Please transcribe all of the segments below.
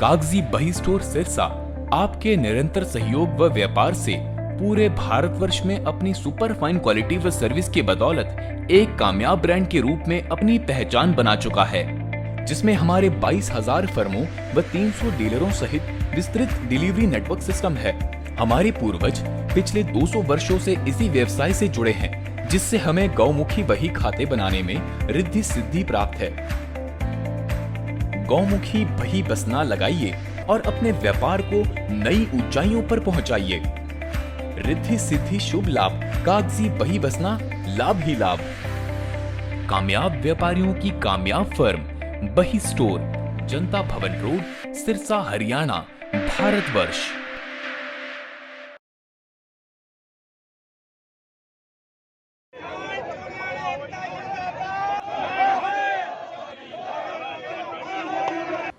कागजी बही स्टोर सिरसा आपके निरंतर सहयोग व व्यापार से पूरे भारतवर्ष में अपनी सुपर फाइन क्वालिटी व सर्विस की बदौलत एक कामयाब ब्रांड के रूप में अपनी पहचान बना चुका है, जिसमें हमारे 22,000 फर्मों व 300 डीलरों सहित विस्तृत डिलीवरी नेटवर्क सिस्टम है। हमारे पूर्वज पिछले 200 वर्षों से इसी व्यवसाय से जुड़े हैं, जिससे हमें गौमुखी बही खाते बनाने में रिद्धि सिद्धि प्राप्त है। गौमुखी बही बसना लगाइए और अपने व्यापार को नई ऊंचाइयों पर पहुंचाइए। रिद्धि सिद्धि शुभ लाभ, कागजी बही बसना लाभ ही लाभ। कामयाब व्यापारियों की कामयाब फर्म बही स्टोर, जनता भवन रोड, सिरसा, हरियाणा, भारतवर्ष।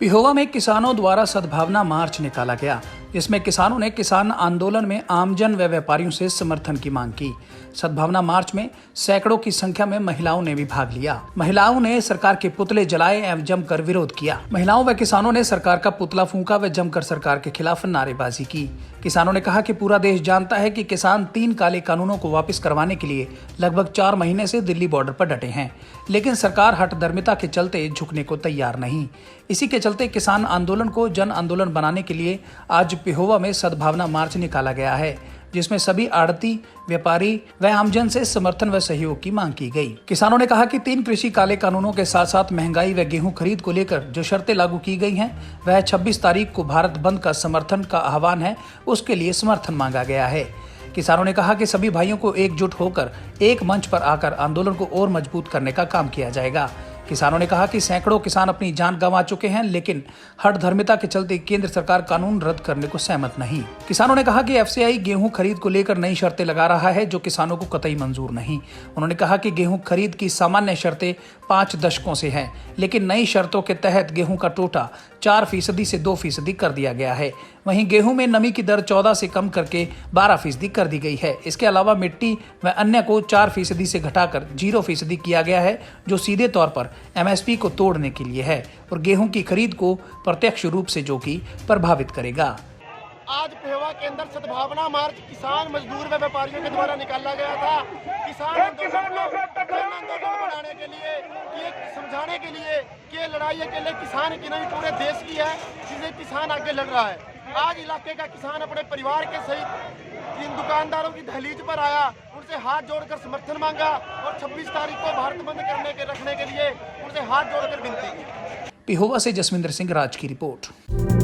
पिहोवा में किसानों द्वारा सद्भावना मार्च निकाला गया, जिसमें किसानों ने किसान आंदोलन में आमजन व व्यापारियों से समर्थन की मांग की। सद्भावना मार्च में सैकड़ों की संख्या में महिलाओं ने भी भाग लिया। महिलाओं ने सरकार के पुतले जलाए एवं जमकर विरोध किया। महिलाओं व किसानों ने सरकार का पुतला फूंका व जमकर सरकार के खिलाफ नारेबाजी की। किसानों ने कहा कि पूरा देश जानता है कि किसान 3 काले कानूनों को वापस करवाने के लिए लगभग 4 महीने से दिल्ली बॉर्डर पर डटे हैं, लेकिन सरकार हठधर्मिता के चलते झुकने को तैयार नहीं। इसी के चलते किसान आंदोलन को जन आंदोलन बनाने के लिए आज पिहोवा में सद्भावना मार्च निकाला गया है, जिसमें सभी आड़ती, व्यापारी व आमजन से समर्थन व सहयोग की मांग की गई। किसानों ने कहा कि 3 कृषि काले कानूनों के साथ साथ महंगाई व गेहूं खरीद को लेकर जो शर्तें लागू की गई हैं, वह 26 तारीख को भारत बंद का समर्थन का आह्वान है, उसके लिए समर्थन मांगा गया है। किसानों ने कहा कि सभी भाइयों को एकजुट होकर एक मंच पर आकर आंदोलन को और मजबूत करने का काम किया जाएगा। किसानों ने कहा कि सैकड़ों किसान अपनी जान गंवा चुके हैं, लेकिन हठधर्मिता के चलते केंद्र सरकार कानून रद्द करने को सहमत नहीं। किसानों ने कहा कि एफसीआई गेहूं खरीद को लेकर नई शर्तें लगा रहा है, जो किसानों को कतई मंजूर नहीं। उन्होंने कहा कि गेहूं खरीद की सामान्य शर्तें 5 दशकों से हैं, लेकिन नई शर्तों के तहत गेहूं का टोटा 4% से 2% कर दिया गया है। वहीं गेहूं में नमी की दर 14 से कम करके 12% कर दी गई है। इसके अलावा मिट्टी व अन्य को 4% से घटाकर 0% किया गया है, जो सीधे तौर पर एमएसपी को तोड़ने के लिए है और गेहूं की खरीद को प्रत्यक्ष रूप से जो कि प्रभावित करेगा। आज पिहोवा के अंदर सद्भावना मार्च किसान, मजदूर व व्यापारियों के द्वारा निकाला गया था। किसान आंदोलन को जन आंदोलन बनाने के लिए, ये समझाने के लिए कि ये लड़ाई अकेले किसान की नहीं पूरे देश की है, जिसे किसान आगे लड़ रहा है। आज इलाके का किसान अपने परिवार के सहित इन दुकानदारों की दहलीज पर आया, उनसे हाथ जोड़कर समर्थन मांगा और 26 तारीख को भारत बंद रखने के लिए उनसे हाथ जोड़कर विनती की। पिहोवा से जसविंदर सिंह राज की रिपोर्ट।